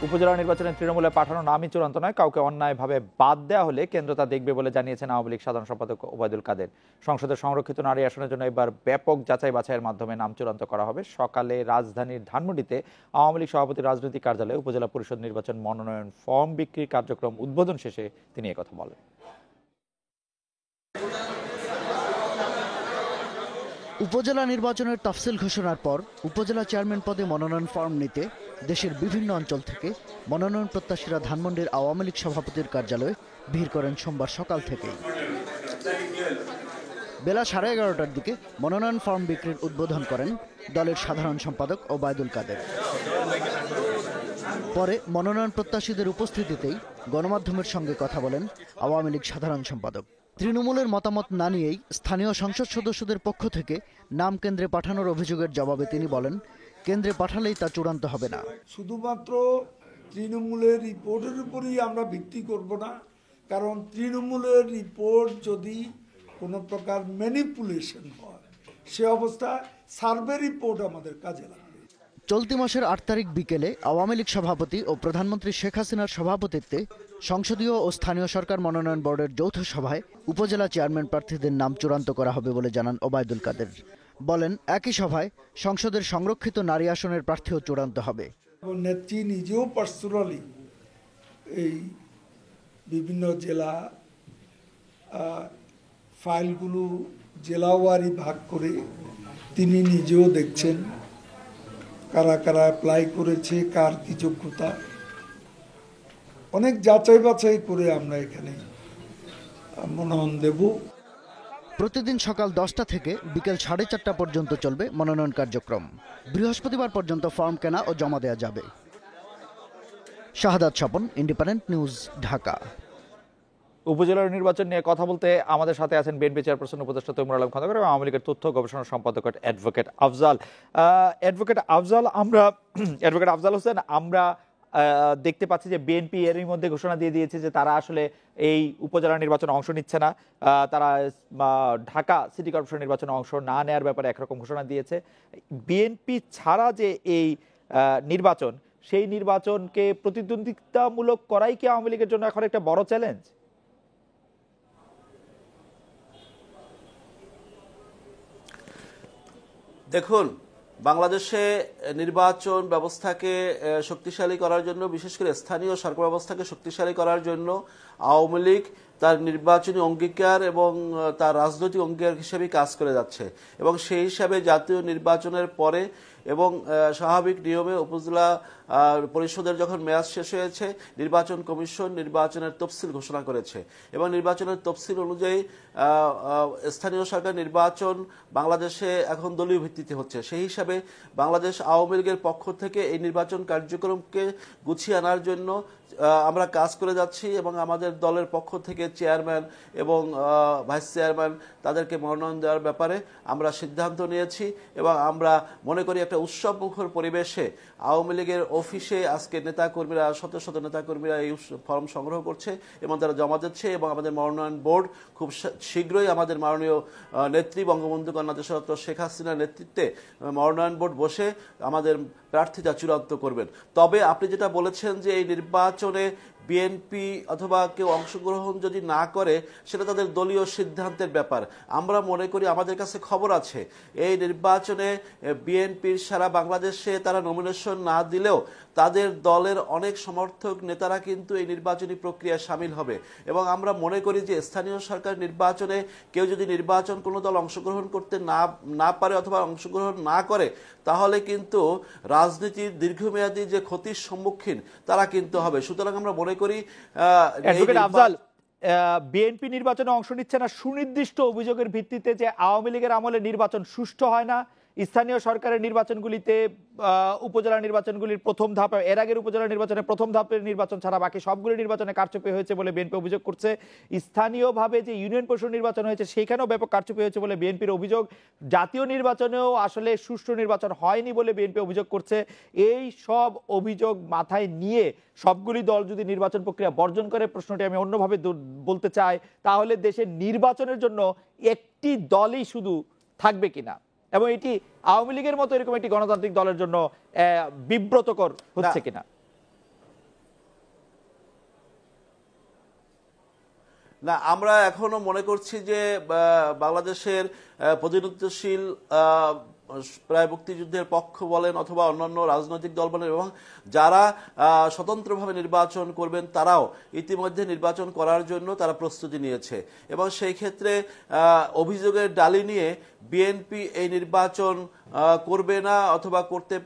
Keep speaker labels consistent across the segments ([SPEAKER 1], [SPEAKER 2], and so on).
[SPEAKER 1] উপজেলা নির্বাচনে তৃণমূলে পাঠানো নামই চূড়ান্ত নয়, কাউকে অন্যায়ভাবে বাদ দেওয়া হলে কেন্দ্র তা দেখবে বলে জানিয়েছেন আওয়ামী লীগ সাধারণ সম্পাদক ওবায়দুল কাদের। সংসদের সংরক্ষিত নারী আসনের জন্য এবার ব্যাপক যাচাই বাছাইয়ের মাধ্যমে নাম চূড়ান্ত করা হবে। সকালে রাজধানীর ধানমন্ডিতে আওয়ামী লীগ সভাপতির রাজনৈতিক কার্যালয়ে উপজেলা পরিষদ নির্বাচন মনোনয়ন ফর্ম বিক্রির কার্যক্রম উদ্বোধন শেষে তিনি একথা বলেন।
[SPEAKER 2] উপজেলা নির্বাচনের তফসিল ঘোষণার পর উপজেলা চেয়ারম্যান পদে মনোনয়ন ফর্ম নিতে দেশের বিভিন্ন অঞ্চল থেকে মনোনয়ন প্রত্যাশীরা ধানমন্ডির আওয়ামী লীগ সভাপতির কার্যালয়ে ভিড় করেন সোমবার সকাল থেকেই। বেলা 11:30টার দিকে মনোনয়ন ফর্ম বিক্রির উদ্বোধন করেন দলের সাধারণ সম্পাদক ওবায়দুল কাদের। পরে মনোনয়ন প্রত্যাশীদের উপস্থিতিতেই গণমাধ্যমের সঙ্গে কথা বলেন আওয়ামী লীগ সাধারণ সম্পাদক। তৃণমূলের মতামত না নিয়েই স্থানীয় সংসদ সদস্যদের পক্ষ থেকে নাম কেন্দ্রে পাঠানোর অভিযোগের জবাবে তিনি বলেন, কেন্দ্রে পাঠালেই তা চূড়ান্ত হবে না।
[SPEAKER 3] শুধুমাত্র তৃণমূলের রিপোর্টের উপরই আমরা ভিত্তি করব না, কারণ তৃণমূলের রিপোর্ট যদি কোনো প্রকার ম্যানিপুলেশন হয়, সে অবস্থায় সার্ভে রিপোর্ট আমাদের কাজে লাগবে।
[SPEAKER 2] চলতি মাসের 8 তারিখ বিকেলে আওয়ামী লীগ সভাপতি ও প্রধানমন্ত্রী শেখ হাসিনার সভাপতিত্বে সংসদীয় ও স্থানীয় সরকার মনোনয়ন বোর্ডের যৌথ সভায় উপজেলা চেয়ারম্যান প্রার্থীদের নাম চূড়ান্ত করা হবে বলে জানান ওবায়দুল কাদের। বলেন, একই সভায় সংসদের সংরক্ষিত নারী আসনের প্রার্থীও চূড়ান্ত হবে।
[SPEAKER 3] নেত্রী নিজেও পার্সোনালি এই বিভিন্ন জেলা ফাইলগুলো জেলাওয়ারি ভাগ করে তিনি নিজেও দেখছেন কারা কারা অ্যাপ্লাই করেছে, কার কি যোগ্যতা, অনেক যাচাই বাছাই করে আমরা এখানে মনোনয়ন দেব।
[SPEAKER 2] প্রতিদিন সকাল 10টা থেকে বিকেল 4:30 পর্যন্ত চলবে মনোনয়ন কার্যক্রম। বৃহস্পতিবার পর্যন্ত ফর্ম কেনা ও জমা দেওয়া যাবে। শাহাদাত স্বপন, ইন্ডিপেন্ডেন্ট নিউজ, ঢাকা।
[SPEAKER 1] উপজেলার নির্বাচন নিয়ে কথা বলতে আমাদের সাথে আছেন বিএনপি চেয়ারপারসন উপদেষ্টা তৈমুর আলম খন্দকার এবং আওয়ামী লীগের তথ্য গবেষণা সম্পাদক অ্যাডভোকেট আফজাল। অ্যাডভোকেট আফজাল হোসেন, আমরা দেখতে পাচ্ছি যে বিএনপি এরই মধ্যে ঘোষণা দিয়ে দিয়েছে যে তারা আসলে এই উপজেলা নির্বাচনে অংশ নিচ্ছে না। তারা ঢাকা সিটি কর্পোরেশন নির্বাচনে অংশ না নেওয়ার ব্যাপারে একরকম ঘোষণা দিয়েছে। বিএনপি ছাড়া যে এই নির্বাচন, সেই নির্বাচনকে প্রতিদ্বন্দ্বিতামূলক করাই কি আওয়ামী লীগের জন্য এখন একটা বড় চ্যালেঞ্জ?
[SPEAKER 4] দেখুন, বাংলাদেশে নির্বাচন ব্যবস্থাকে শক্তিশালী করার জন্য, বিশেষ করে স্থানীয় সরকার ব্যবস্থাকে শক্তিশালী করার জন্য আওয়ামী লীগ তার নির্বাচনী অঙ্গীকার এবং তার রাজনৈতিক অঙ্গীকার হিসেবে কাজ করে যাচ্ছে এবং সেই হিসাবে জাতীয় নির্বাচনের পরে এবং স্বাভাবিক নিয়মে উপজেলা পরিষদের যখন মেয়াদ শেষ হয়েছে, নির্বাচন কমিশন নির্বাচনের তফসিল ঘোষণা করেছে এবং নির্বাচনের তফসিল অনুযায়ী স্থানীয় সরকার নির্বাচন বাংলাদেশে এখন দলীয় ভিত্তিতে হচ্ছে। সেই হিসাবে বাংলাদেশ আওয়ামী লীগের পক্ষ থেকে এই নির্বাচন কার্যক্রমকে গুছিয়ে আনার জন্য আমরা কাজ করে যাচ্ছি এবং আমাদের দলের পক্ষ থেকে চেয়ারম্যান এবং ভাইস চেয়ারম্যান তাদেরকে মনোনয়ন দেওয়ার ব্যাপারে আমরা সিদ্ধান্ত নিয়েছি এবং আমরা মনে করি একটা উৎসবমুখর পরিবেশে আওয়ামী লীগের অফিসে আজকে নেতাকর্মীরা, শত শত নেতাকর্মীরা এই ফর্ম সংগ্রহ করছে এবং তারা জমা দিচ্ছে এবং আমাদের মনোনয়ন বোর্ড খুব শীঘ্রই আমাদের মাননীয় নেত্রী বঙ্গবন্ধু কন্যা দেশরত্ন শেখ হাসিনার নেতৃত্বে মনোনয়ন বোর্ড বসে আমাদের প্রার্থীতা চূড়ান্ত করবেন। তবে আপনি যেটা বলেছেন যে এই নির্বাচনে বিএনপি অথবা কেউ অংশগ্রহণ যদি না করে সেটা তাদের দলীয় সিদ্ধান্তের ব্যাপার। আমরা মনে করি, আমাদের কাছে খবর আছে, এই নির্বাচনে বিএনপির সারা বাংলাদেশে তারা নমিনেশন না দিলেও তাদের দলের অনেক সমর্থক নেতারা কিন্তু এই নির্বাচনী প্রক্রিয়ায় সামিল হবে এবং আমরা মনে করি যে স্থানীয় সরকার নির্বাচনে কেউ যদি নির্বাচন কোনো দল অংশগ্রহণ করতে না পারে অথবা অংশগ্রহণ না করে, তাহলে কিন্তু রাজনীতির দীর্ঘমেয়াদী যে ক্ষতির সম্মুখীন তারা কিন্তু হবে। সুতরাং আমরা মনে করি
[SPEAKER 1] বিএনপি নির্বাচনে অংশ নিচ্ছে না সুনির্দিষ্ট অভিযোগের ভিত্তিতে যে আওয়ামী লীগের আমলে নির্বাচন সুষ্ঠু হয় না, স্থানীয় সরকারের নির্বাচনগুলিতে উপজেলা নির্বাচনগুলির প্রথম ধাপ, এর আগের উপজেলা নির্বাচনে প্রথম ধাপের নির্বাচন ছাড়া বাকি সবগুলি নির্বাচনে কারচুপি হয়েছে বলে বিএনপি অভিযোগ করছে। স্থানীয়ভাবে যে ইউনিয়ন পরিষদ নির্বাচন হয়েছে সেখানেও ব্যাপক কারচুপি হয়েছে বলে বিএনপির অভিযোগ। জাতীয় নির্বাচনেও আসলে সুষ্ঠু নির্বাচন হয়নি বলে বিএনপি অভিযোগ করছে। এই সব অভিযোগ মাথায় নিয়ে সবগুলি দল যদি নির্বাচন প্রক্রিয়া বর্জন করে, প্রশ্নটি আমি অন্যভাবে বলতে চাই, তাহলে দেশের নির্বাচনের জন্য একটি দলই শুধু থাকবে কিনা এবং এটি আওয়ামী লীগের মতো এরকম একটি গণতান্ত্রিক দলের জন্য বিব্রতকর হচ্ছে কিনা?
[SPEAKER 4] না, আমরা এখনো মনে করছি যে বাংলাদেশের প্রতিনিধিত্বশীল প্রায় মুক্তিযুদ্ধের পক্ষ বলেন অথবা অন্যান্য রাজনৈতিক দল বলেন এবং যারা স্বতন্ত্রভাবে নির্বাচন করবেন তারাও ইতিমধ্যে নির্বাচন করার জন্য তারা প্রস্তুতি নিয়েছে এবং সেই ক্ষেত্রে অভিযোগের ডালি নিয়ে বিএনপি এই নির্বাচন করবে না অথবা করতে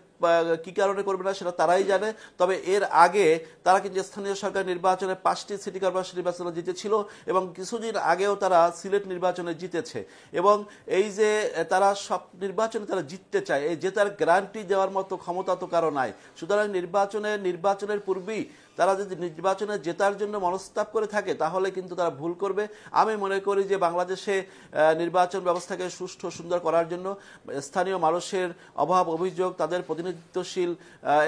[SPEAKER 4] কি কারণে করবে না সেটা তারাই জানে। তবে এর আগে তারা কিন্তু স্থানীয় সরকার নির্বাচনে 5টি সিটি কর্পোরেশন নির্বাচনে জিতেছিল এবং কিছুদিন আগেও তারা সিলেট নির্বাচনে জিতেছে এবং এই যে তারা সব নির্বাচনে তারা জিততে চায়, এই জেতার গ্যারান্টি দেওয়ার মতো ক্ষমতা তো কারো নাই। সুতরাং নির্বাচনের পূর্বেই তারা যদি নির্বাচনে জেতার জন্য মনস্তাপ করে থাকে তাহলে কিন্তু তারা ভুল করবে। আমি মনে করি যে বাংলাদেশে নির্বাচন ব্যবস্থাকে সুষ্ঠু সুন্দর করার জন্য স্থানীয় মানুষের অভাব অভিযোগ তাদের প্রতিনিধিত্বশীল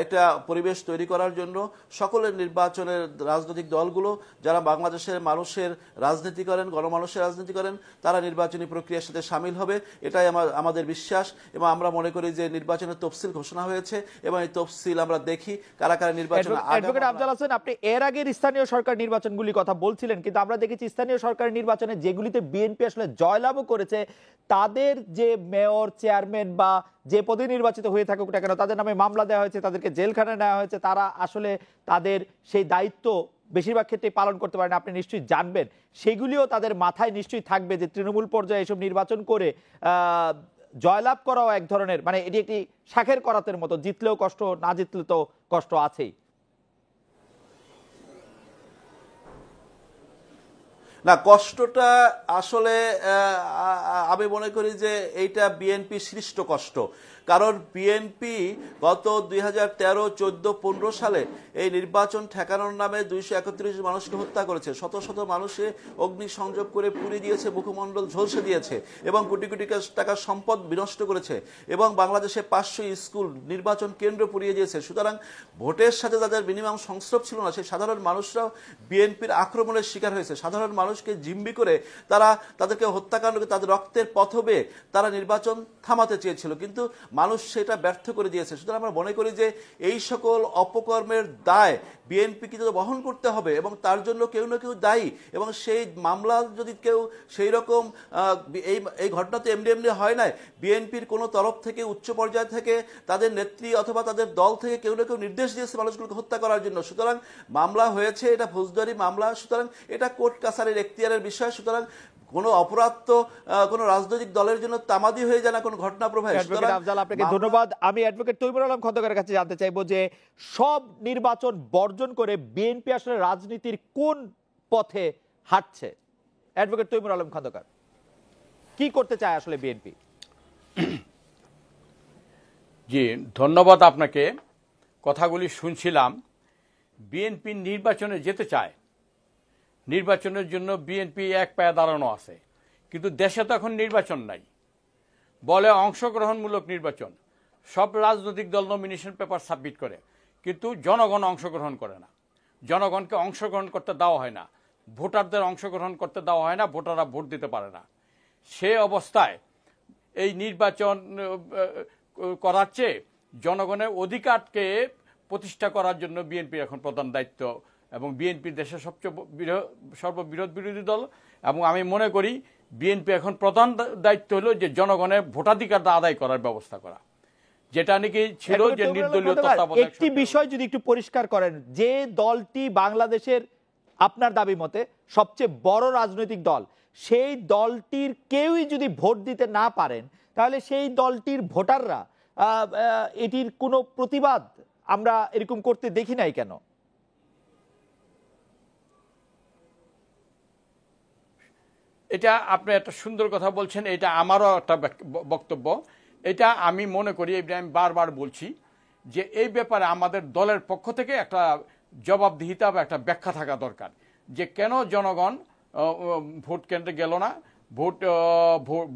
[SPEAKER 4] একটা পরিবেশ তৈরি করার জন্য সকলের নির্বাচনের রাজনৈতিক দলগুলো যারা বাংলাদেশের মানুষের রাজনীতি করেন, গণমানুষের রাজনীতি করেন, তারা নির্বাচনী প্রক্রিয়ার সাথে সামিল হবে, এটাই আমাদের বিশ্বাস। এবং আমরা মনে করি যে নির্বাচনের তফসিল ঘোষণা হয়েছে এবং এই তফসিল আমরা দেখি কারা কারা নির্বাচনে
[SPEAKER 1] আপনি এর আগের স্থানীয় সরকার নির্বাচনগুলি কথা বলছিলেন, কিন্তু আমরা দেখেছি স্থানীয় সরকার নির্বাচনে যেগুলিতে বিএনপি আসলে জয়লাভও করেছে তাদের যে মেয়র, চেয়ারম্যান বা যে পদে নির্বাচিত হয়ে থাকুক না কেন তাদের নামে মামলা দেওয়া হয়েছে, তাদেরকে জেলখানায় নেওয়া হয়েছে, তারা আসলে তাদের সেই দায়িত্ব বেশিরভাগ ক্ষেত্রে পালন করতে পারেন। আপনি নিশ্চয়ই জানবেন, সেগুলিও তাদের মাথায় নিশ্চয়ই থাকবে যে তৃণমূল পর্যায়ে এসব নির্বাচন করে জয়লাভ করাও এক ধরনের, মানে এটি একটি শাখের করাতের মতো, জিতলেও কষ্ট, না জিতলে তো কষ্ট আছেই।
[SPEAKER 4] না, কষ্টটা আসলে আমি মনে করি যে এইটা বিএনপি সৃষ্ট কষ্ট। কারণ বিএনপি গত 2013, 14, 15 সালে এই নির্বাচন ঠেকানোর নামে 231 মানুষকে হত্যা করেছে, শত শত মানুষে অগ্নিসংযোগ করে পুড়িয়ে দিয়েছে, মুখমণ্ডল ঝলসে দিয়েছে এবং কোটি কোটি টাকার সম্পদ বিনষ্ট করেছে এবং বাংলাদেশে 500 স্কুল, নির্বাচন কেন্দ্র পুড়িয়ে দিয়েছে। সুতরাং ভোটের সাথে যাদের মিনিমাম সংস্রব ছিল না সেই সাধারণ মানুষরাও বিএনপির আক্রমণের শিকার হয়েছে। সাধারণ মানুষকে জিম্মি করে তাদেরকে হত্যাকাণ্ড, তাদের রক্তের পথবে তারা নির্বাচন থামাতে চেয়েছিল, কিন্তু মানুষ সেটা ব্যর্থ করে দিয়েছে। সুতরাং আমরা মনে করি যে এই সকল অপকর্মের দায় বিএনপি কিন্তু বহন করতে হবে এবং তার জন্য কেউ না কেউ দায়ী এবং সেই মামলা যদি কেউ সেই রকম এই ঘটনা তো এমনি হয় নাই, বিএনপির কোনো তরফ থেকে উচ্চ পর্যায় থেকে তাদের নেত্রী অথবা তাদের দল থেকে কেউ না কেউ নির্দেশ দিয়েছে মানুষগুলোকে হত্যা করার জন্য। সুতরাং মামলা হয়েছে, এটা ফৌজদারি মামলা, সুতরাং এটা কোর্ট কাছারির এখতিয়ারের বিষয়। সুতরাং কোনো অপরাধ তো কোনো রাজনৈতিক দলের জন্য তামাদি হয়ে যায় না কোনো ঘটনা প্রবাহে।
[SPEAKER 1] আপনাকে ধন্যবাদ। আমি অ্যাডভোকেট তৈমুর আলম খন্দকারের কাছে জানতে চাইবো যে সব নির্বাচন বর্জন করে বিএনপি আসলে রাজনীতির কোন পথে হাঁটছে? অ্যাডভোকেট তৈমুর আলম খন্দকার, কি করতে চায় আসলে বিএনপি?
[SPEAKER 5] জি, ধন্যবাদ আপনাকে। কথাগুলি শুনছিলাম। বিএনপি নির্বাচনে যেতে চায়, নির্বাচনের জন্য বিএনপি এক পায়ে দাঁড়ানো আছে, কিন্তু দেশে তো এখন নির্বাচন নাই। বলে অংশগ্রহণমূলক নির্বাচন, সব রাজনৈতিক দল নমিনেশন পেপার সাবমিট করে, কিন্তু জনগণ অংশগ্রহণ করে না, জনগণকে অংশগ্রহণ করতে দেওয়া হয় না, ভোটারদের অংশগ্রহণ করতে দেওয়া হয় না, ভোটাররা ভোট দিতে পারে না। সে অবস্থায় এই নির্বাচন করার চেয়ে জনগণের অধিকারকে প্রতিষ্ঠা করার জন্য বিএনপির এখন প্রধান দায়িত্ব এবং বিএনপি দেশের সবচেয়ে সর্ববৃহৎ বিরোধী দল এবং আমি মনে করি বিএনপি এখন প্রধান দায়িত্ব হলো যে জনগণের ভোটাধিকারটা আদায় করার ব্যবস্থা করা, যেটা নাকি ছিল যে নির্দলীয় তত্ত্বাবধায়ক।
[SPEAKER 1] একটি বিষয় যদি একটু পরিষ্কার করেন, যে দলটি বাংলাদেশের আপনার দাবি মতে সবচেয়ে বড় রাজনৈতিক দল, সেই দলটির কেউই যদি ভোট দিতে না পারেন তাহলে সেই দলটির ভোটাররা এটির কোনো প্রতিবাদ আমরা এরকম করতে দেখি নাই কেন?
[SPEAKER 5] এটা আপনি একটা সুন্দর কথা বলছেন, এটা আমারও একটা বক্তব্য। এটা আমি মনে করি, আমি বারবার বলছি যে এই ব্যাপারে আমাদের দলের পক্ষ থেকে একটা জবাবদিহিতা বা একটা ব্যাখ্যা থাকা দরকার যে কেন জনগণ ভোট কেন্দ্রে গেল না,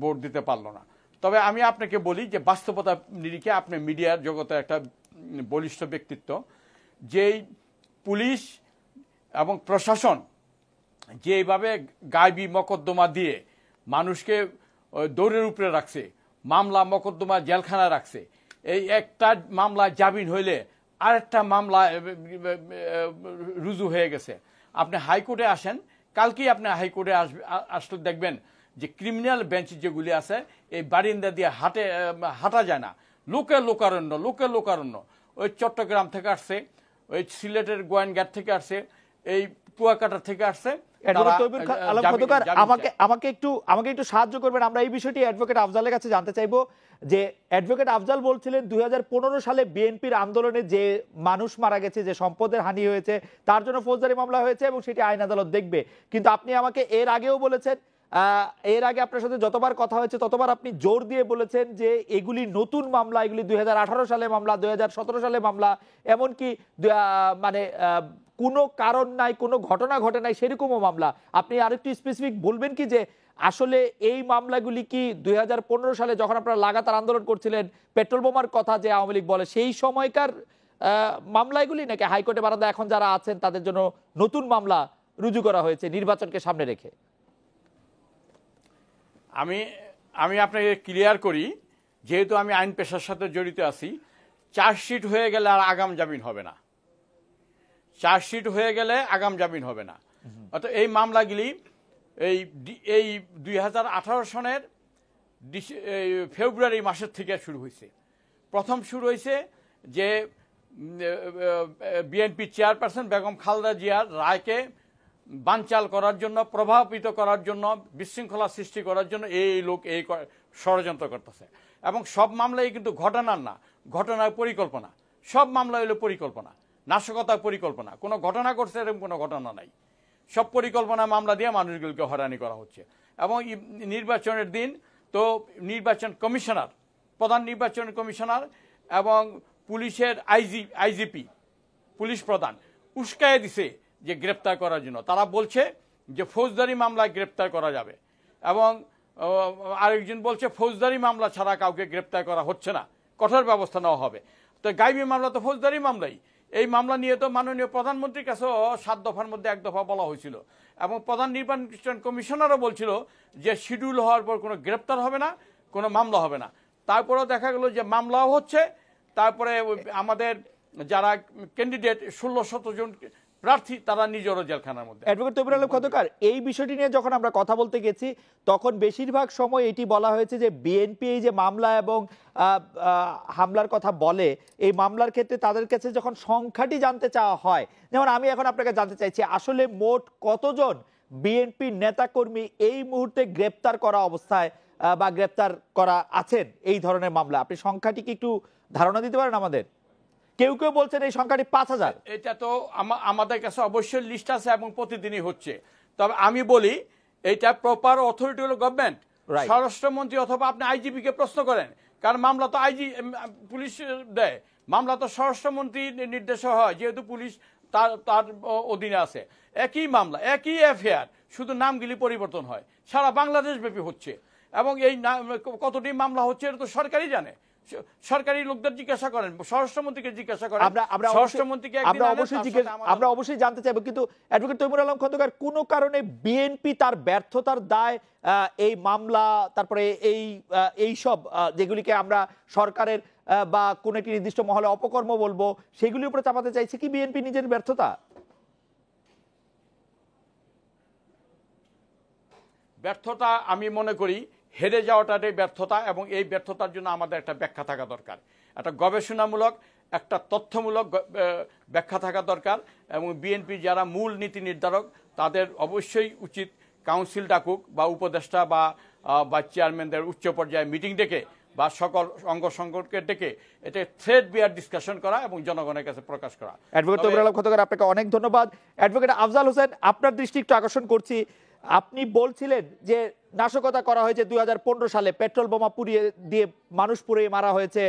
[SPEAKER 5] ভোট দিতে পারলো না। তবে আমি আপনাকে বলি যে বাস্তবতা নিরিখে আপনি মিডিয়ার জগতে একটা বলিষ্ঠ ব্যক্তিত্ব, যেই পুলিশ এবং প্রশাসন যেভাবে গায়বী মকদ্দমা দিয়ে মানুষকে দৌড়ের উপরে রাখছে, মামলা মকদ্দমা জেলখানায় রাখছে, এই একটা মামলা জামিন হইলে আরেকটা মামলা রুজু হয়ে গেছে। আপনি হাইকোর্টে আসেন, কালকেই আপনি হাইকোর্টে আসলে দেখবেন যে ক্রিমিনাল বেঞ্চ যেগুলি আছে এই বারিন্দা দিয়ে হাঁটা যায় না, লোকারণ্য। ওই চট্টগ্রাম থেকে আসছে, ওই সিলেটের গোয়েনঘাট থেকে আসছে, এই কুয়াকাটা থেকে আসছে।
[SPEAKER 1] আমাকে একটু সাহায্য করবেন, আমরা এই বিষয়টি অ্যাডভোকেট আফজালের কাছে জানতে চাইবো যে অ্যাডভোকেট আফজাল বলছিলেন 2015 সালে বিএনপির আন্দোলনে যে মানুষ মারা গেছে, যে সম্পদের হানি হয়েছে, তার জন্য ফৌজদারি মামলা হয়েছে এবং সেটি আইন আদালত দেখবে। কিন্তু আপনি আমাকে এর আগেও বলেছেন, এর আগে আপনার সাথে যতবার কথা হয়েছে ততবার আপনি জোর দিয়ে বলেছেন যে এগুলি নতুন মামলা, এগুলি 2018 সালে মামলা, 2017 সালে মামলা, এমনকি মানে কোনো কারণ নাই, কোনো ঘটনা ঘটে নাই সেরকমও মামলা। আপনি আরেকটু স্পেসিফিক বলবেন কি যে আসলে এই মামলাগুলি কি 2015 সালে যখন আপনারা লাগাতার আন্দোলন করছিলেন, পেট্রোল বোমার কথা যে আওয়ামী লীগ বলে সেই সময়কার মামলাগুলি, নাকি হাইকোর্টে বারান্দা এখন যারা আছেন তাদের জন্য নতুন মামলা রুজু করা হয়েছে নির্বাচনকে সামনে রেখে?
[SPEAKER 5] আমি আপনাকে ক্লিয়ার করি, যেহেতু আমি আইন পেশার সাথে জড়িত আছি, চার্জশিট হয়ে গেলে আর আগাম জামিন হবে না। অর্থাৎ এই মামলাগুলি এই 2018 সনের ফেব্রুয়ারি মাসের থেকে শুরু হয়েছে। প্রথম শুরু হয়েছে যে বিএনপি চেয়ারপারসন বেগম খালেদা জিয়ার রায়কে বানচাল করার জন্য, প্রভাবিত করার জন্য, বিশৃঙ্খলা সৃষ্টি করার জন্য এই লোক এই ষড়যন্ত্র করতেছে। এবং সব মামলাই কিন্তু ঘটনার না, ঘটনার পরিকল্পনা। সব মামলা হলো পরিকল্পনা, নাশকতার পরিকল্পনা। কোনো ঘটনা করছে এরকম কোনো ঘটনা নাই, সব পরিকল্পনা মামলা দিয়ে মানুষগুলোকে হয়রানি করা হচ্ছে। এবং নির্বাচনের দিন তো নির্বাচন কমিশনার, প্রধান নির্বাচন কমিশনার এবং পুলিশের আইজিপি, পুলিশ প্রধান উস্কায়ে দিছে যে গ্রেপ্তার করার জন্য। তারা বলছে যে ফৌজদারি মামলায় গ্রেপ্তার করা যাবে, এবং আরেকজন বলছে ফৌজদারি মামলা ছাড়া কাউকে গ্রেপ্তার করা হচ্ছে না, কঠোর ব্যবস্থা নেওয়া হবে। তো গাইবী মামলা তো ফৌজদারি মামলাই। এই মামলা নিয়ে তো মাননীয় প্রধানমন্ত্রীর কাছেও 7 দফার মধ্যে 1 দফা বলা হয়েছিল, এবং প্রধান নির্বাচন কমিশনারও বলছিল যে শিডিউল হওয়ার পর কোনো গ্রেপ্তার হবে না, কোনো মামলা হবে না। তারপরেও দেখা গেল যে মামলাও হচ্ছে। তারপরে আমাদের যারা ক্যান্ডিডেট 16-17 জন প্রার্থী, তারা নিজেরও জেলখানার মধ্যে।
[SPEAKER 1] অ্যাডভোকেট তৌহিদুল আলম খন্দকার, এই বিষয়টি নিয়ে যখন আমরা কথা বলতে গেছি তখন বেশিরভাগ সময় এটি বলা হয়েছে যে বিএনপি এই যে মামলা এবং হামলার কথা বলে, এই মামলার ক্ষেত্রে তাদের কাছে যখন সংখ্যাটি জানতে চাওয়া হয়, যেমন আমি এখন আপনাকে জানতে চাইছি আসলে মোট কতজন বিএনপি নেতাকর্মী এই মুহূর্তে গ্রেপ্তার করা অবস্থায় বা গ্রেপ্তার করা আছেন এই ধরনের মামলা? আপনি সংখ্যাটি কি একটু ধারণা দিতে পারেন আমাদের? কেউ কেউ বলছেন এই সংখ্যাটি 5000।
[SPEAKER 5] এটা তো আমাদের কাছে অবশ্যই লিস্ট আছে এবং প্রতিদিনই হচ্ছে। তবে আমি বলি এটা প্রপার অথরিটি হলো গভর্নমেন্ট, স্বরাষ্ট্রমন্ত্রী অথবা আপনি আইজিপি কে প্রশ্ন করেন, কারণ মামলা তো পুলিশ দেয়, মামলা তো স্বরাষ্ট্রমন্ত্রীর নির্দেশে হয়, যেহেতু পুলিশ তার অধীনে আছে। একই মামলা, একই এফআইআর, শুধু নামগুলি পরিবর্তন হয়, সারা বাংলাদেশ ব্যাপী হচ্ছে। এবং এই কতটি মামলা হচ্ছে এটা তো সরকারই জানে। সরকারি লোকদের জিজ্ঞাসা করেন, স্বরাষ্ট্রমন্ত্রীকে জিজ্ঞাসা করেন, স্বরাষ্ট্রমন্ত্রীকে
[SPEAKER 1] আমরা অবশ্যই জানতে চাইবো। কিন্তু অ্যাডভোকেট তৈমুর আলম খন্দকার, কোন কারণে বিএনপি তার ব্যর্থতার দায় এই মামলা, তারপরে এই সব যেগুলিকে আমরা সরকারের বা কোন একটি নির্দিষ্ট মহলে অপকর্ম বলবো, সেগুলির উপরে চাপাতে চাইছে কি বিএনপি নিজের ব্যর্থতা?
[SPEAKER 5] ব্যর্থতা আমি মনে করি হেরে যাওয়াটাই ব্যর্থতা, এবং এই ব্যর্থতার জন্য আমাদের একটা ব্যাখ্যা থাকা দরকার, একটা গবেষণামূলক, একটা তথ্যমূলক ব্যাখ্যা থাকা দরকার। এবং বিএনপি যারা মূল নীতি নির্ধারক, তাদের অবশ্যই উচিত কাউন্সিল ডাকুক বা উপদেষ্টা বা চেয়ারম্যানদের উচ্চ পর্যায়ে মিটিং ডেকে বা সকল অঙ্গ সংগঠনকে ডেকে এটা থ্রেড বিয়ার ডিসকাশন করা এবং জনগণের কাছে প্রকাশ করা।
[SPEAKER 1] অ্যাডভোকেট তৌহিদুল আলম খন্দকার, আপনাকে অনেক ধন্যবাদ। অ্যাডভোকেট আফজাল হোসেন, আপনার দৃষ্টি একটু আকর্ষণ করছি। আপনি বলছিলেন যে নাশকতা করা হয়েছে 2015 সালে, পেট্রোল বোমা পুড়িয়ে দিয়ে মানুষ পুড়িয়ে মারা হয়েছে,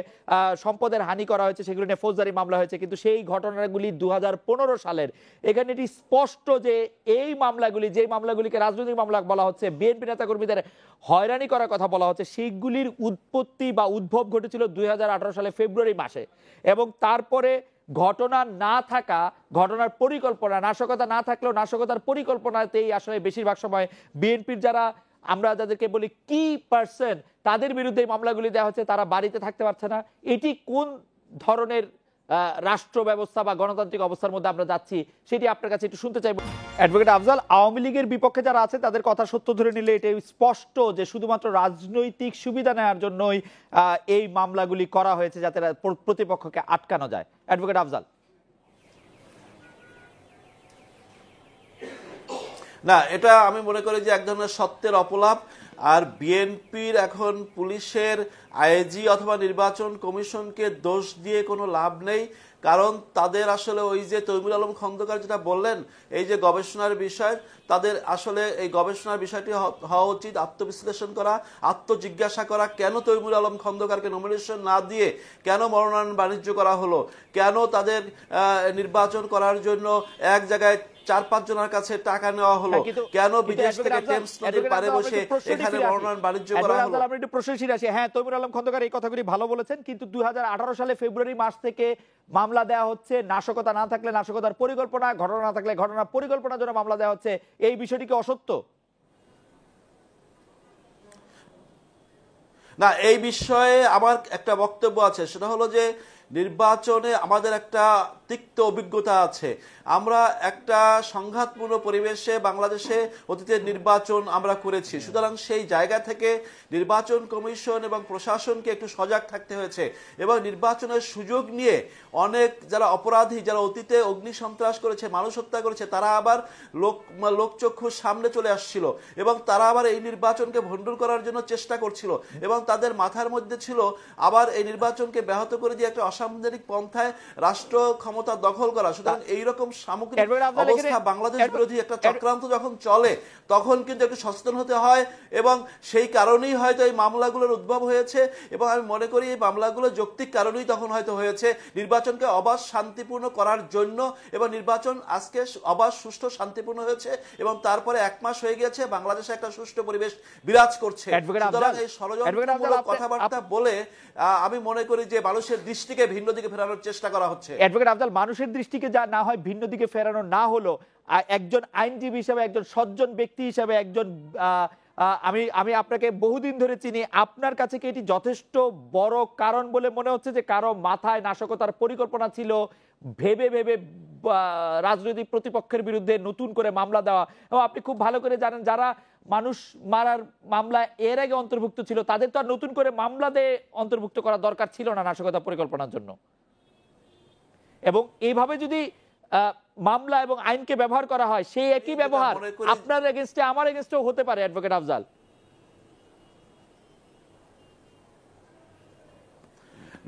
[SPEAKER 1] সম্পদের হানি করা হয়েছে, সেগুলো নিয়ে ফৌজদারি মামলা হয়েছে। কিন্তু সেই ঘটনাগুলি 2015 সালের। এখানে এটি স্পষ্ট যে এই মামলাগুলি, যে মামলাগুলিকে রাজনৈতিক মামলা বলা হচ্ছে, বিএনপি নেতাকর্মীদের হয়রানি করার কথা বলা হচ্ছে, সেইগুলির উৎপত্তি বা উদ্ভব ঘটেছিল 2018 সালে ফেব্রুয়ারি মাসে। এবং তারপরে ঘটনা না থাকা, ঘটনার পরিকল্পনা, নাশকতা না থাকলেও নাশকতার পরিকল্পনাতেই আসলে বেশিরভাগ সময় বিএনপির যারা, আমরা যাদেরকে বলি কি পার্সন, তাদের বিরুদ্ধে মামলাগুলি দেওয়া হচ্ছে। তারা বাড়িতে থাকতে পারছে না। এটি কোন ধরনের রাষ্ট্র ব্যবস্থা বা গণতান্ত্রিক অবস্থার মধ্যে আমরা যাচ্ছি, সেটি আপনার কাছে একটু শুনতে চাইব। অ্যাডভোকেট আফজাল, আওয়ামী লীগের বিপক্ষে যারা আছে তাদের কথা সত্য ধরে নিলে এটা স্পষ্ট যে শুধুমাত্র রাজনৈতিক সুবিধা নেওয়ার জন্যই এই মামলাগুলি করা হয়েছে, যাতে প্রতিপক্ষকে আটকানো যায়। অ্যাডভোকেট আফজাল।
[SPEAKER 4] না, এটা আমি মনে করি যে এক ধরনের সত্যের অপলাপ। আর বিএনপির এখন পুলিশের আইজি অথবা নির্বাচন কমিশনকে দোষ দিয়ে কোনো লাভ নেই, কারণ তাদের আসলে ওই যে তৈমুর আলম খন্দকার যেটা বললেন, এই যে গবেষণার বিষয়, তাদের আসলে এই গবেষণার বিষয়টি হওয়া উচিত আত্মবিশ্লেষণ করা, আত্মজিজ্ঞাসা করা, কেন তৈমুর আলম খন্দকারকে নমিনেশন না দিয়ে কেন মনোনয়ন বাণিজ্য করা হলো, কেন তাদের নির্বাচন করার জন্য এক জায়গায় 4-5 জনের কাছে টাকা নেওয়া হলো, কেন বিদেশ থেকে টেমস নদীর পারে বসে এখানে মনোনয়ন বাণিজ্য করা হলো।
[SPEAKER 1] আমরা একটু প্রশ্ন ফিরে আসি। হ্যাঁ, তৈমুর আলম খন্দকার এই কথাগুলি ভালো বলেছেন, কিন্তু 2018 সালে ফেব্রুয়ারি মাস থেকে মামলা দেওয়া হচ্ছে, নাশকতা না থাকলে নাশকতার পরিকল্পনা, ঘটনা না থাকলে ঘটনার পরিকল্পনার জন্য মামলা দেওয়া হচ্ছে। এই বিষয়টি কি অসত্য?
[SPEAKER 4] না, এই বিষয়ে আমার একটা বক্তব্য আছে, সেটা হলো যে নির্বাচনে আমাদের একটা তিক্ত অভিজ্ঞতা আছে। আমরা একটা সংঘাতপূর্ণ পরিবেশে বাংলাদেশে অতীতের নির্বাচন আমরা করেছি, সুতরাং সেই জায়গা থেকে নির্বাচন কমিশন এবং প্রশাসনকে একটু সজাগ থাকতে হয়েছে এবং নির্বাচনের সুযোগ নিয়ে অনেক যারা অপরাধী, যারা অতীতে অগ্নিসন্ত্রাস করেছে, মানুষ হত্যা করেছে, তারা আবার লোকচক্ষুর সামনে চলে আসছিল এবং তারা আবার এই নির্বাচনকে ভণ্ডুল করার জন্য চেষ্টা করছিল এবং তাদের মাথার মধ্যে ছিল আবার এই নির্বাচনকে ব্যাহত করে দিয়ে একটা অসাংবিধানিক পন্থায় রাষ্ট্র ক্ষমতা দখল করা। সুতরাং এইরকম সামগ্রিক অবস্থা, বাংলাদেশ বিরোধী একটা চক্রান্ত যখন চলে, তখন কিন্তু একটু সচেতন হতে হয় এবং সেই কারণেই হয়তো এই মামলাগুলোর উদ্ভব হয়েছে এবং আমি মনে করি এই মামলাগুলো যৌক্তিক কারণেই তখন হয়তো হয়েছে, নির্বাচনকে অবাধ শান্তিপূর্ণ করার জন্য। এবং নির্বাচন আজকে অবাধ, সুষ্ঠু, শান্তিপূর্ণ হয়েছে এবং তারপরে 1 মাস হয়ে গেছে, বাংলাদেশে একটা সুষ্ঠু পরিবেশ বিরাজ করছে। সুতরাং এই ষড়যন্ত্রমূলক কথাবার্তা বলে আমি মনে করি যে মানুষের দৃষ্টিকে ভিন্ন দিকে ফেরানোর চেষ্টা করা হচ্ছে।
[SPEAKER 1] অ্যাডভোকেট আফজাল, মানুষের দৃষ্টিকে যা না হয় ভিন্ন দিকে ফেরানো না হলো, একজন আইনজীবী হিসেবে, একজন সজ্জন ব্যক্তি হিসেবে, একজন আমি আপনাকে বহুদিন ধরে চিনি, আপনার কাছে কি এটি যথেষ্ট বড় কারণ বলে মনে হচ্ছে যে কারো মাথায় নাশকতার পরিকল্পনা ছিল, ভেবে ভেবে রাজনৈতিক প্রতিপক্ষের বিরুদ্ধে নতুন করে মামলা দেওয়া? এবং আপনি খুব ভালো করে জানেন, যারা মানুষ মারার মামলা এর আগে অন্তর্ভুক্ত ছিল, তাদের তো আর নতুন করে মামলা দিয়ে অন্তর্ভুক্ত করা দরকার ছিল না নাশকতা পরিকল্পনার জন্য। এবং এইভাবে যদি মামলা এবং আইনকে ব্যবহার করা হয়, সেই একই ব্যবহার আপনার এগেইনস্টে, আমার এগেইনস্টেও হতে পারে। অ্যাডভোকেট আফজাল,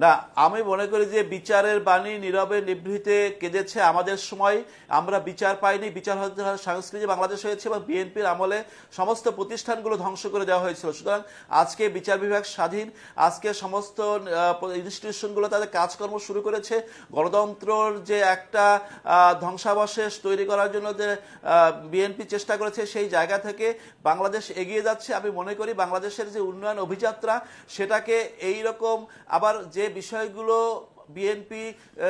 [SPEAKER 4] না, আমি মনে করি যে বিচারের বাণী নীরবে নিভৃতে কেঁদেছে আমাদের সময়, আমরা বিচার পাইনি, বিচার হতে সংস্কৃতি বাংলাদেশ হয়েছে এবং বিএনপির আমলে সমস্ত প্রতিষ্ঠানগুলো ধ্বংস করে দেওয়া হয়েছিল। সুতরাং আজকে বিচার বিভাগ স্বাধীন, আজকে সমস্ত ইনস্টিটিউশনগুলো তাদের কাজকর্ম শুরু করেছে। গণতন্ত্রর যে একটা ধ্বংসাবশেষ তৈরি করার জন্য যে বিএনপি চেষ্টা করেছে, সেই জায়গা থেকে বাংলাদেশ এগিয়ে যাচ্ছে। আমি মনে করি বাংলাদেশের যে উন্নয়ন অভিযাত্রা, সেটাকে এই রকম আবার যে বিষয়গুলো বিএনপি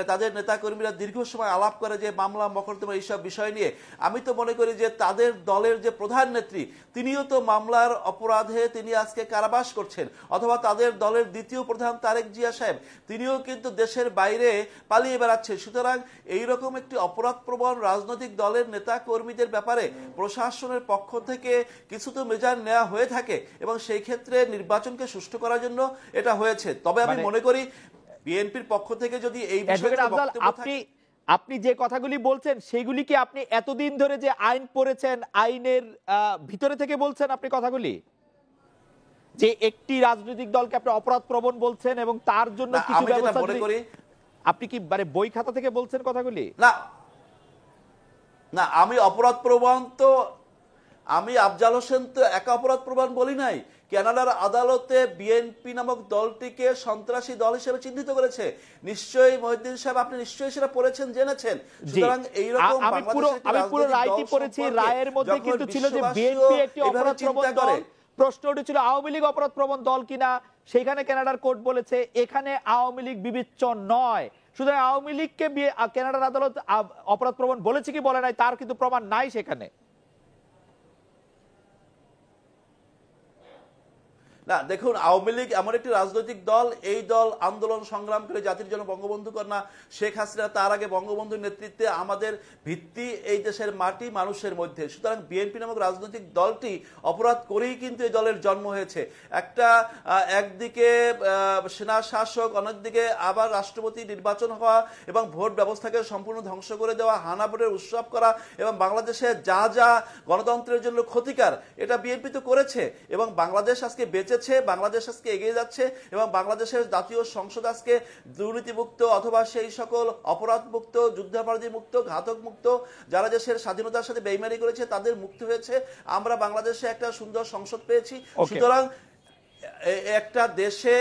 [SPEAKER 4] তাদের নেতাকর্মীরা দীর্ঘ সময় আলাপ করে, যে মামলা মকদ্দমা এইসব বিষয় নিয়ে, আমি তো মনে করি যে তাদের দলের যে প্রধান নেত্রী, তিনিও তো মামলার অপরাধে তিনি আজকে কারাবাস করছেন, অথবা তাদের দলের দ্বিতীয় প্রধান তারেক জিয়া সাহেব, তিনিও কিন্তু দেশের বাইরে পালিয়ে বেড়াচ্ছেন। সুতরাং এইরকম একটি অপরাধপ্রবণ রাজনৈতিক দলের নেতা কর্মীদের ব্যাপারে প্রশাসনের পক্ষ থেকে কিছু তো মেজার নেওয়া হয়ে থাকে এবং সেই ক্ষেত্রে নির্বাচনকে সুষ্ঠু করার জন্য এটা হয়েছে। তবে আমি মনে করি বিএনপির পক্ষ থেকে যদি এই বিষয়ে
[SPEAKER 1] আপনি যে কথাগুলি বলছেন, সেগুলি কি আপনি এতদিন ধরে যে আইন পড়েছেন, আইনের ভিতরে থেকে বলছেন আপনি কথাগুলি, যে একটি রাজনৈতিক দলকে আপনি অপরাধ প্রবণ বলছেন এবং তার জন্য কিছু ব্যবস্থা মনে করি, আপনি কি মানে বই খাতা থেকে বলছেন কথাগুলি?
[SPEAKER 4] না না, আমি অপরাধ প্রবণ তো, আমি আফজাল হোসেন তো একা অপরাধ প্রবণ বলি নাই। কানাডার আদালতে বিএনপি নামক দলটিকে সন্ত্রাসী দল হিসেবে চিহ্নিত করেছে। নিশ্চয়ই মহিউদ্দিন সাহেব, আপনি নিশ্চয়ই সেটা পড়েছেন, জেনেছেন। সুতরাং এইরকম
[SPEAKER 1] আমি পুরো রায়টি পড়েছি, রায়ের মধ্যে কিন্তু ছিল যে বিএনপি একটি অপরাধ প্রবণ দল। প্রশ্ন উঠেছিল আওয়ামী লীগ অপরাধ প্রবণ দল কিনা, সেখানে কানাডার কোর্ট বলেছে এখানে আওয়ামী লীগ বিবেচ্য নয়। সুতরাং আওয়ামী লীগকে কানাডার আদালত অপরাধ প্রবণ বলেছে কি বলে নাই, তার কিন্তু প্রমাণ নাই সেখানে।
[SPEAKER 4] না দেখুন, আওয়ামী লীগ এমন একটি রাজনৈতিক দল, এই দল আন্দোলন সংগ্রাম করে জাতির জন্য বঙ্গবন্ধু কন্যা শেখ হাসিনা, তার আগে বঙ্গবন্ধুর নেতৃত্বে আমাদের ভিত্তি এই দেশের মাটি মানুষের মধ্যে। সুতরাং বিএনপি নামক রাজনৈতিক দলটি অপরাধ করেই কিন্তু এই দলের জন্ম হয়েছে। একটা একদিকে সেনা শাসক, অন্যদিকে আবার রাষ্ট্রপতি নির্বাচন হওয়া এবং ভোট ব্যবস্থাকে সম্পূর্ণ ধ্বংস করে দেওয়া, হানা ভোটের উৎসব করা এবং বাংলাদেশে যা যা গণতন্ত্রের জন্য ক্ষতিকার এটা বিএনপি তো করেছে। এবং বাংলাদেশ আজকে বেঁচেছে, বাংলাদেশ আজকে এগিয়ে যাচ্ছে এবং বাংলাদেশের জাতীয় সংসদ আজকে দুর্নীতিমুক্ত অথবা সেই সকল অপরাধ মুক্ত, যুদ্ধাপরাধী মুক্ত, ঘাতক মুক্ত, যারা দেশের স্বাধীনতার সাথে বেইমানি করেছে তাদের মুক্ত হয়েছে। আমরা বাংলাদেশে একটা সুন্দর সংসদ পেয়েছি। সুতরাং একটা দেশে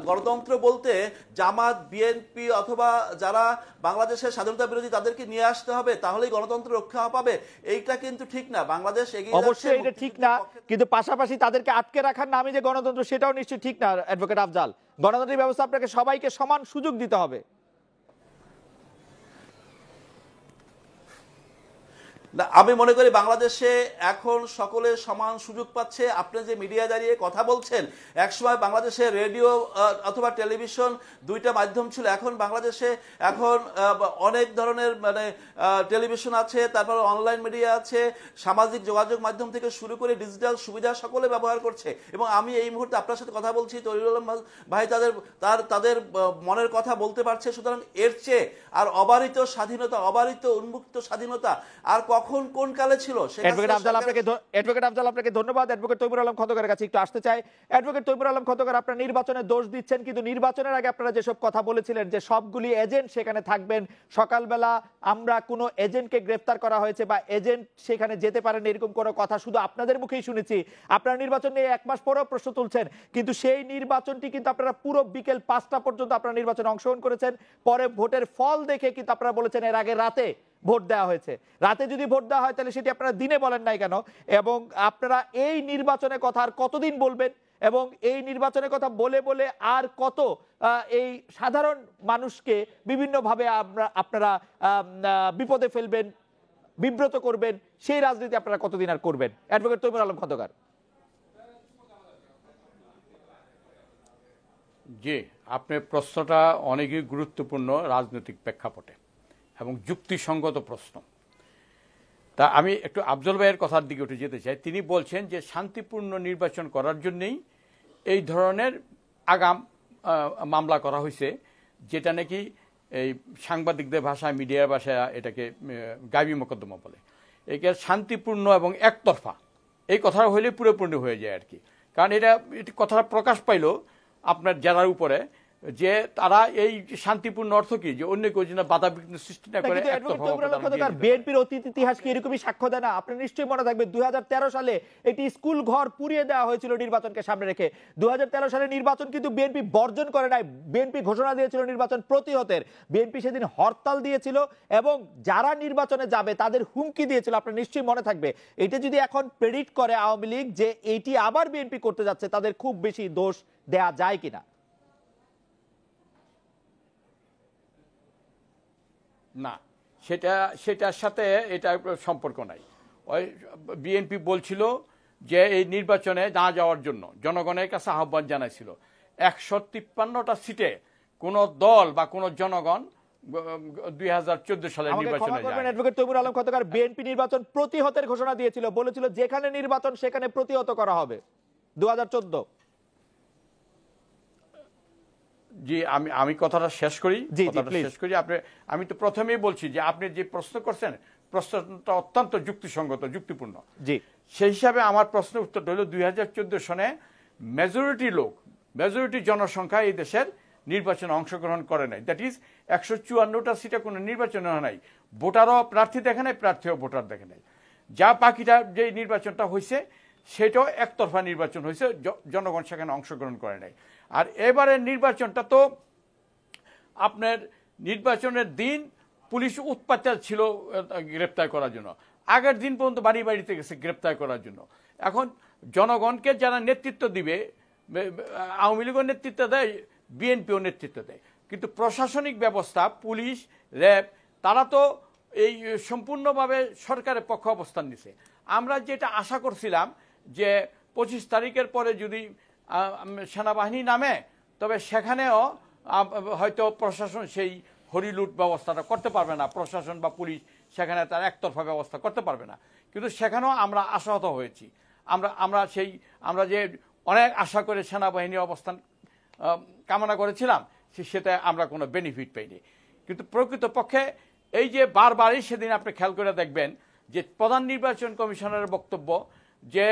[SPEAKER 4] গণতন্ত্র বলতে জামাত, বিএনপি অথবা যারা বাংলাদেশের স্বাধীনতা বিরোধী তাদেরকে নিয়ে আসতে হবে, তাহলেই গণতন্ত্র রক্ষা পাবে, এইটা কিন্তু ঠিক না। বাংলাদেশ এগিয়ে যাচ্ছে,
[SPEAKER 1] অবশ্যই এটা ঠিক না, কিন্তু পাশাপাশি তাদেরকে আটকে রাখার নামে যে গণতন্ত্র, সেটাও নিশ্চয়ই ঠিক না। অ্যাডভোকেট আফজাল, গণতান্ত্রিক ব্যবস্থা আপনাকে সবাইকে সমান সুযোগ দিতে হবে।
[SPEAKER 4] না, আমি মনে করি বাংলাদেশে এখন সকলে সমান সুযোগ পাচ্ছে। আপনি যে মিডিয়া দাঁড়িয়ে কথা বলছেন, একসময় বাংলাদেশে রেডিও অথবা টেলিভিশন দুইটা মাধ্যম ছিল, এখন বাংলাদেশে এখন অনেক ধরনের মানে টেলিভিশন আছে, তারপর অনলাইন মিডিয়া আছে, সামাজিক যোগাযোগ মাধ্যম থেকে শুরু করে ডিজিটাল সুবিধা সকলে ব্যবহার করছে। এবং আমি এই মুহূর্তে আপনার সাথে কথা বলছি, তরিকুল আলম ভাই তাদের মনের কথা বলতে পারছে। সুতরাং এর চেয়ে আর অবারিত স্বাধীনতা, অবারিত উন্মুক্ত স্বাধীনতা আর কখন কোন কালে ছিল?
[SPEAKER 1] অ্যাডভোকেট আফজাল আপনাকে ধন্যবাদ। অ্যাডভোকেট তৈমুর আলম খন্দকারের কাছে একটু আসতে চাই। অ্যাডভোকেট তৈমুর আলম খন্দকার, আপনারা নির্বাচনে দোষ দিচ্ছেন, কিন্তু নির্বাচনের আগে আপনারা যেসব কথা বলেছিলেন যে সবগুলি এজেন্ট সেখানে থাকবেন, সকালবেলা আমরা কোনো এজেন্টকে গ্রেফতার করা হয়েছে বা এজেন্ট সেখানে যেতে পারেন এরকম কোনো কথা শুধু আপনাদের মুখেই শুনেছি। আপনারা নির্বাচন নিয়ে 1 মাস পরেও প্রশ্ন তুলছেন, কিন্তু সেই নির্বাচনটি কিন্তু আপনারা পুরো বিকেল 5টা পর্যন্ত আপনারা নির্বাচনে অংশগ্রহণ করেছেন। পরে ভোটের ফল দেখে কিন্তু আপনারা বলেছেন এর আগে রাতে ভোট দেওয়া হয়েছে। রাতে যদি ভোট দেওয়া হয় তাহলে সেটি আপনারা দিনে বলেন নাই কেন? এবং আপনারা এই নির্বাচনের কথা আর কতদিন বলবেন এবং এই নির্বাচনের কথা বলে বলে আর কত এই সাধারণ মানুষকে বিভিন্নভাবে আপনারা বিপদে ফেলবেন, বিব্রত করবেন, সেই রাজনীতি আপনারা কতদিন আর করবেন? অ্যাডভোকেট তৈমুর আলম খন্দকার।
[SPEAKER 5] জি, আপনার প্রশ্নটা অনেকই গুরুত্বপূর্ণ রাজনৈতিক প্রেক্ষাপটে এবং যুক্তিসঙ্গত প্রশ্ন। তা আমি একটু আফজল ভাইয়ের কথার দিকে উঠে যেতে চাই। তিনি বলছেন যে শান্তিপূর্ণ নির্বাচন করার জন্যই এই ধরনের আগাম মামলা করা হয়েছে, যেটা নাকি এই সাংবাদিকদের ভাষায়, মিডিয়ার ভাষায় এটাকে গায়বী মোকদ্দমা বলে। একে শান্তিপূর্ণ এবং একতরফা এই কথা হইলে পুরোপুরি হয়ে যায় আর কি। কারণ এটা কথাটা প্রকাশ পাইল আপনার জেলার উপরে, যে তারা এই শান্তিপূর্ণ অর্থ কি, যে অন্য কেউ যেন বাধা বিঘ্ন সৃষ্টি না করে।
[SPEAKER 1] বিএনপির অতীত ইতিহাস কি এরকমই সাক্ষ্য দেয় না? আপনার নিশ্চয়ই মনে থাকবে 2013 সালে একটি স্কুল ঘর পুড়িয়ে দেওয়া হয়েছিল নির্বাচনকে সামনে রেখে। 2013 সালে নির্বাচন কিন্তু বিএনপি বর্জন করে নাই। বিএনপি ঘোষণা দিয়েছিল নির্বাচন প্রতিহতের। বিএনপি সেদিন হরতাল দিয়েছিল এবং যারা নির্বাচনে যাবে তাদের হুমকি দিয়েছিল, আপনার নিশ্চয়ই মনে থাকবে। এটা যদি এখন প্রেডিক্ট করে আওয়ামী লীগ যে এইটি আবার বিএনপি করতে যাচ্ছে, তাদের খুব বেশি দোষ দেয়া যায় কিনা?
[SPEAKER 5] না, সেটার সাথে এটা সম্পর্ক নাই। ওই বিএনপি বলছিল যে এই নির্বাচনে না যাওয়ার জন্য জনগণের কাছে আহ্বান জানাইছিল। 153টা সিটে কোন দল বা কোন জনগণ 2014 সালের নির্বাচনে যায়।
[SPEAKER 1] অ্যাডভোকেট তৈমুর আলম খন্দকার, বিএনপি নির্বাচন প্রতিহতের ঘোষণা দিয়েছিল, বলেছিল যেখানে নির্বাচন সেখানে প্রতিহত করা হবে 2014।
[SPEAKER 5] জি, আমি কথাটা শেষ করি। আমি তো প্রথমেই বলছি যে আপনি যে প্রশ্ন করছেন, প্রশ্নটা অত্যন্ত যুক্তিসঙ্গত, যুক্তিপূর্ণ।
[SPEAKER 1] জি,
[SPEAKER 5] সেই হিসাবে আমার প্রশ্নের উত্তর হলো 2014 সনে মেজরিটি জনসংখ্যা এই দেশের নির্বাচনে অংশগ্রহণ করে নাই। দ্যাট ইজ 154টা সিটে কোনো নির্বাচন হয় নাই। ভোটারও প্রার্থী দেখে নাই, প্রার্থীও ভোটার দেখে নাই। যা বাকিটা যে নির্বাচনটা হয়েছে সেটাও একতরফা নির্বাচন হয়েছে, জনগণ সেখানে অংশগ্রহণ করে নাই। আর এবারের নির্বাচনটা তো আপনার নির্বাচনের দিন পুলিশ উৎপাচার ছিল গ্রেপ্তার করার জন্য, আগের দিন পর্যন্ত বাড়ি বাড়িতে গেছে গ্রেপ্তার করার জন্য। এখন জনগণকে যারা নেতৃত্ব দিবে, আওয়ামী লীগও নেতৃত্ব দেয়, বিএনপিও নেতৃত্ব দেয়, কিন্তু প্রশাসনিক ব্যবস্থা, পুলিশ, র্যাব, তারা তো এই সম্পূর্ণভাবে সরকারের পক্ষে অবস্থান নিছে। আমরা যেটা আশা করছিলাম যে 25 তারিখের পরে যদি সেনাবাহিনী নামে, তবে সেখানেও হয়তো প্রশাসন সেই হরিলুট ব্যবস্থাটা করতে পারবে না, প্রশাসন বা পুলিশ সেখানে তার একতরফা ব্যবস্থা করতে পারবে না। কিন্তু সেখানেও আমরা আশাহত হয়েছি। আমরা যে অনেক আশা করে সেনাবাহিনীর অবস্থান কামনা করেছিলাম, সেটা আমরা কোনো বেনিফিট পাইনি। কিন্তু প্রকৃতপক্ষে এই যে বারবারই সেদিন আপনি খেয়াল করে দেখবেন যে প্রধান নির্বাচন কমিশনারের বক্তব্য যে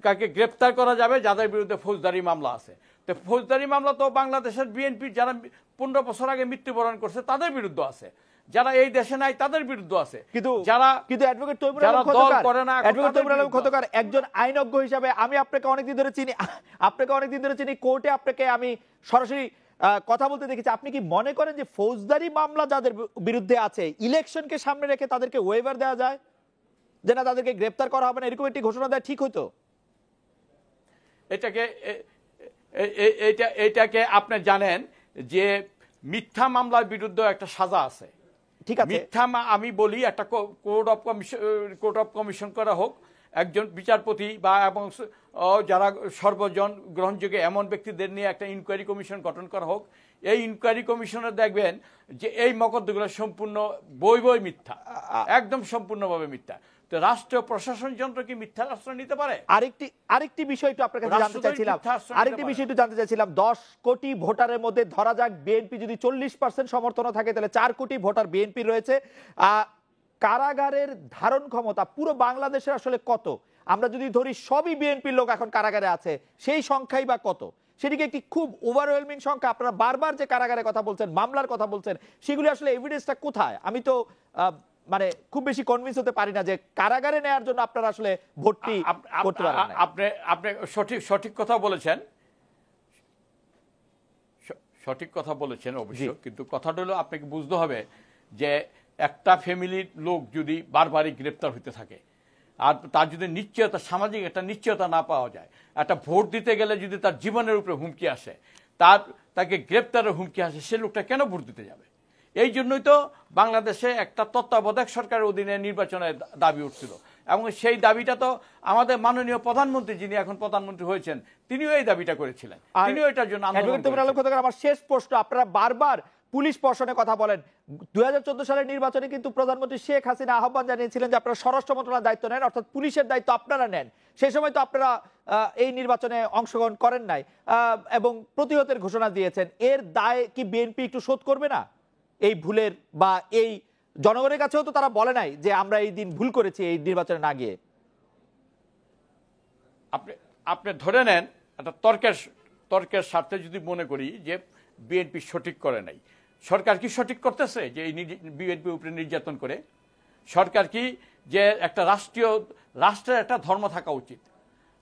[SPEAKER 5] কাকে গ্রেপ্তার করা যাবে যাদের বিরুদ্ধে ফৌজদারি মামলা আছে। তো ফৌজদারি মামলা তো বাংলাদেশের বিএনপি যারা 15 বছর আগে মৃত্যুবরণ করছে তাদের বিরুদ্ধে আছে, যারা এই দেশে নাই তাদের বিরুদ্ধে আছে।
[SPEAKER 1] কিন্তু অ্যাডভোকেট তৈমুর আলম খন্দকার একজন আইনজ্ঞ হিসাবে আমি আপনাকে অনেকদিন ধরে চিনি, কোর্টে আপনাকে আমি সরাসরি কথা বলতে দেখেছি। আপনি কি মনে করেন যে ফৌজদারি মামলা যাদের বিরুদ্ধে আছে ইলেকশনকে সামনে রেখে তাদেরকে ওয়েভার দেওয়া যায়, যে না তাদেরকে গ্রেপ্তার করা হবে না, এরকম একটি ঘোষণা দেওয়া ঠিক হতো?
[SPEAKER 5] এটাকে আপনি জানেন যে মিথ্যা মামলার বিরুদ্ধে একটা সাজা আছে।
[SPEAKER 1] ঠিক আছে,
[SPEAKER 5] মিথ্যা আমি বলি একটা কোর্ট অফ কমিশন করা হোক, একজন বিচারপতি বা এবং যারা সর্বজন গ্রহণযোগ্য এমন ব্যক্তিদের নিয়ে একটা ইনকোয়ারি কমিশন গঠন করা হোক। এই ইনকোয়ারি কমিশনে দেখবেন যে এই মকদ্দমাগুলো সম্পূর্ণ বই মিথ্যা, একদম সম্পূর্ণভাবে মিথ্যা। তো রাষ্ট্রীয় প্রশাসন যন্ত্র কি মিথ্যা আশ্রয় নিতে পারে?
[SPEAKER 1] আরেকটি বিষয় একটু আপনার কাছে জানতে চাইছিলাম, 10 কোটি ভোটারের মধ্যে ধরা যাক বিএনপি যদি 40% সমর্থন থাকে, তাহলে 4 কোটি ভোটার বিএনপি রয়েছে। কারাগারের ধারণ ক্ষমতা পুরো বাংলাদেশে আসলে কত? আমরা যদি ধরি সবই বিএনপির লোক এখন কারাগারে আছে, সেই সংখ্যাই বা কত? সেটিকে একটি খুব ওভারওয়েলমিং সংখ্যা। আপনারা বারবার যে কারাগারের কথা বলছেন, মামলার কথা বলছেন, সেগুলি আসলে এভিডেন্সটা কোথায়? আমি তো মানে খুব বেশি কনভিন্স হতে পারি না যে কারাগারে নেওয়ার জন্য আপনারা আসলে ভর্তি করতে পারেন না।
[SPEAKER 5] আপনি সঠিক কথা বলেছেন, সঠিক কথা বলেছেন অবশ্য। কিন্তু কথাটা হলো আপনাকে বুঝতে হবে যে একটা ফ্যামিলির লোক যদি বারবারই গ্রেপ্তার হতে থাকে আর তার যদি নিশ্চয়তা, সামাজিক একটা নিশ্চয়তা না পাওয়া যায়, একটা ভোট দিতে গেলে যদি তার জীবনের উপরে হুমকি আসে, তাকে গ্রেপ্তারের হুমকি আসে, সে লোকটা কেন ভোট দিতে যাবে? এই জন্যই তো বাংলাদেশে একটা তত্ত্বাবধায়ক সরকারের অধীনে নির্বাচনের দাবি উঠছিল, এবং সেই দাবিটা তো আমাদের মাননীয় প্রধানমন্ত্রী, যিনি এখন প্রধানমন্ত্রী হয়েছেন, তিনিও এই দাবিটা করেছিলেন, তিনিও এটার জন্য আন্দোলন করেছিলেন।
[SPEAKER 1] আমার শেষ প্রশ্ন, আপনারা বারবার পুলিশ প্রশাসনের কথা বলেন। 2014 সালের নির্বাচনে কিন্তু প্রধানমন্ত্রী শেখ হাসিনা আহ্বান জানিয়েছিলেন যে আপনারা স্বরাষ্ট্র মন্ত্রণালয়ের দায়িত্ব নেন, অর্থাৎ পুলিশের দায়িত্ব আপনারা নেন। সেই সময় তো আপনারা এই নির্বাচনে অংশগ্রহণ করেন নাই এবং প্রতিহতের ঘোষণা দিয়েছেন। এর দায় কি বিএনপি একটু শোধ করবে না এই ভুলের? বা এই জনগণের কাছেও তো তারা বলে নাই যে আমরা এই দিন ভুল করেছি এই নির্বাচনে না গিয়ে।
[SPEAKER 5] আপনি ধরে নেন একটা তর্কের স্বার্থে যদি মনে করি যে বিএনপি সঠিক করে নাই, সরকার কি সঠিক করতেছে যে এই বিএনপি উপরে নির্যাতন করে? সরকার কি যে একটা রাষ্ট্রের একটা ধর্ম থাকা উচিত,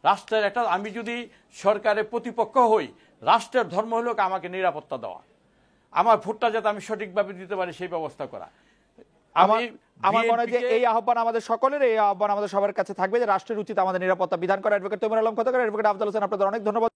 [SPEAKER 5] রাষ্ট্রের একটা, আমি যদি সরকারের প্রতিপক্ষ হই, রাষ্ট্রের ধর্ম হলো আমাকে নিরাপত্তা দেওয়া, আমার ভোটটা যাতে আমি সঠিকভাবে দিতে পারি সেই ব্যবস্থা করা।
[SPEAKER 1] আমার মনে হয় যে এই আহ্বান আমাদের সকলের, এই আহ্বান আমাদের সবার কাছে থাকবে যে রাষ্ট্রের উচিত আমাদের নিরাপত্তা বিধান করা। অ্যাডভোকেট তৈমুর আলম খন্দকার, অ্যাডভোকেট আফজাল হোসেন, আপনাদের অনেক ধন্যবাদ।